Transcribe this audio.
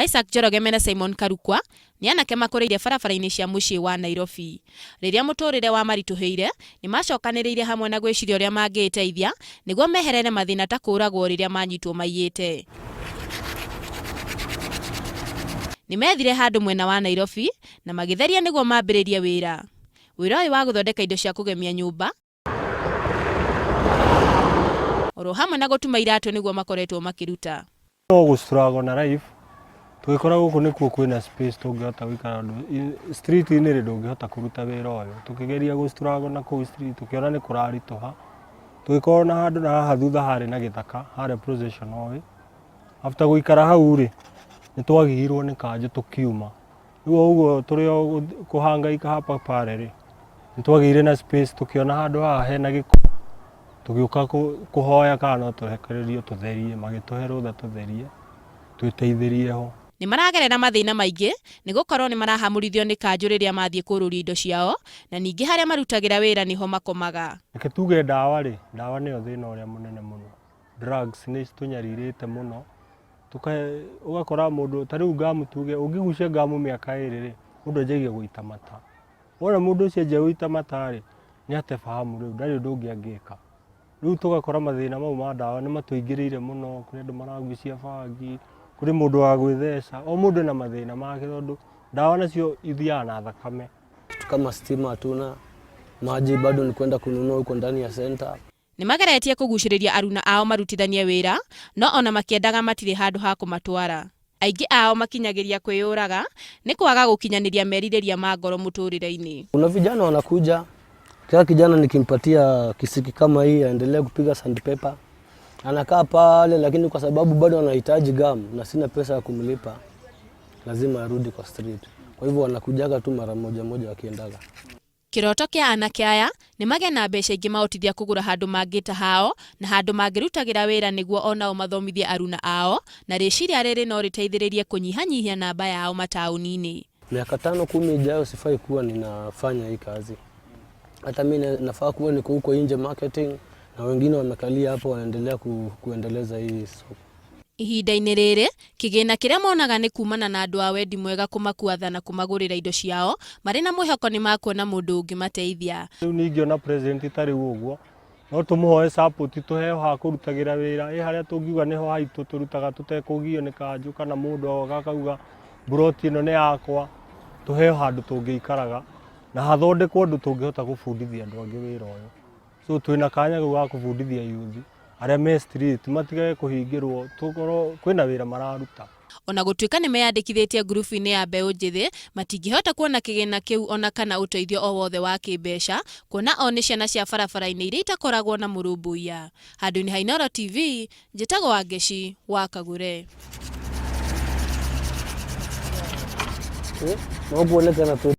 Isaac Njoroge na Simon Karukwa nĩ anake makũrĩire barabara-inĩ cia mũciĩ wa Nairobi. Rĩrĩa mũtũrĩre wa maritũhĩire, nĩ macokanĩrĩire hamwe na gwĩciria ũrĩa mangĩteithia nĩguo meherere mathĩna ta kũragwo rĩrĩa manyitwo maiyĩte. Nĩ methire handũ mwena wa Nairobi na magĩtheria nĩguo mambĩrĩrie wĩra. Wĩra ũyũ wa gũthondeka indo cia kũgemia nyũmba oro hamwe na gũtuma iratũ nĩguo makoretwo makĩruta. No gũstruggle na life. Tũgĩkora gũkũ nĩkuo kwĩna space tũngĩhota gũikara street-inĩ rĩ ndũngĩhota kũruta wĩra ũyũ. Tũkĩgeria gũstruggle na kũu street tũkĩona nĩ kũraritũha. Tũgĩkorwo na handũ na haha thutha harĩ na gĩthaka harĩ procession oĩ. After gũikara hau rĩ nĩ twagĩirwo nĩ kanjũ tũkiuma. Rĩu ũguo tũrĩ o kũhangaika hapa pale rĩ nĩ twagĩire na space tũkĩona handũ haha hena gĩko. Tũgĩũka kũhoya kana no tũrekererio tũtherie magĩtũhe rũtha tũtherie twĩteithĩrie ho. Nĩ maragerera mathĩna maingĩ nĩ gũkorwo nĩ marahamũrithio nĩ kanjũ rĩrĩa mathiĩ kũrũria indo ciao na ningĩ harĩa marutagĩra wĩra niho makomaga. Reke tuge ndawa rĩ, ndawa nĩyo thĩna ũrĩa mũnene mũno. Drugs nĩ citũnyarirĩte mũno. Ũgakora mũndũ ta rĩu ngamu tuge ũngĩgucia ngamu mĩaka ĩrĩ rĩ mũndũ anjagia gũita mata. Wona mũndũ ũcio anjia gũita mata rĩ nĩ ate fahamu rĩu ndarĩ ũndũ ũngĩ angĩka. Rĩu tũgakora mathĩna mau ma ndawa nĩ matũingĩrĩire mũno, kũrĩ andũ maragucia bangi, kũrĩ mũndũ wa gwĩtheca, o mũndũ na mathĩna make tondũ ndawa nacio ithiaga na thakame. Kitu kama stima hatuna, maji bado ni kwenda kununua huko ndani ya center. Nĩ mageretie kũgucĩrĩria aruna ao marutithanie wĩra, no ona makĩendaga matirĩ handũ ha kũmatwara. Aingĩ ao makinyagĩria kwĩyũraga nĩ kwaga gũkinyanĩria merirĩria ma ngoro mũtũrĩre-inĩ. Kuna vijana wanakuja, kila kijana nikimpatia kisiki kama hii aendelee kupiga sandpaper. Anakaa pale lakini kwa sababu bado anahitaji gamu na sina pesa ya kumlipa, lazima arudi kwa street. Kwa hivyo wanakujaga tu mara moja moja wakiendaga. Kĩroto kĩa anake aya nĩ magĩa na mbeca ingĩ mahotithia kũgũra handũ mangĩta hao na handũ mangĩrutagĩra wĩra nĩguo onao mathomithie aruna ao na rĩciria rĩrĩ no rĩteithĩrĩrie kũnyihanyihia namba yao mataũni-inĩ. Miaka 5-10 ijayo sifai kuwa ninafanya hii kazi. Hata mimi nafaa kuwa niko huko nje marketing na wengine wamekalia hapo wanaendelea kuendeleza hii soko. Ihinda-inĩ rĩrĩ kĩgĩna kĩrĩa monaga nĩ kumana na andũ a wendi mwega kũmakuatha na kũmagũrĩra indo ciao marĩ na mwĩhoko nĩ makuona mũndũ ũngĩmateithia. Rĩu ningĩona president tarĩ ũguo no tũmũhoe support tũheo ha kũrutagĩra wĩra harĩa tũngiuga nĩho haitũ tũrutaga tũtekũgio nĩ kanjũ kana mũndũ oga akauga buroti ĩno nĩ yakwa, tũheo handũ tũngĩikaraga na hathondekwo ũndũ tũngĩhota gũbundithia andũ angĩ wĩra ũyũ. So twĩna kanya ga gũbundithia youth arĩa me street matigage kũhingĩrwo tũkorwo kwĩna wĩra mararuta. Ona gũtuĩka nĩ meyandĩkithĩtie ngurubu-inĩ ya mbeũ njĩthĩ matingĩhota kuona kĩgĩna kĩu ona kana ũteithio o wothe wa kĩmbeca kuona o nĩ ciana cia barabara-inĩ iria itakoragwo na mũrũmbũiya. Handũ-inĩ ha Inooro TV njĩtagwo Wangeci wa Kagũre. Mwakuonekana tu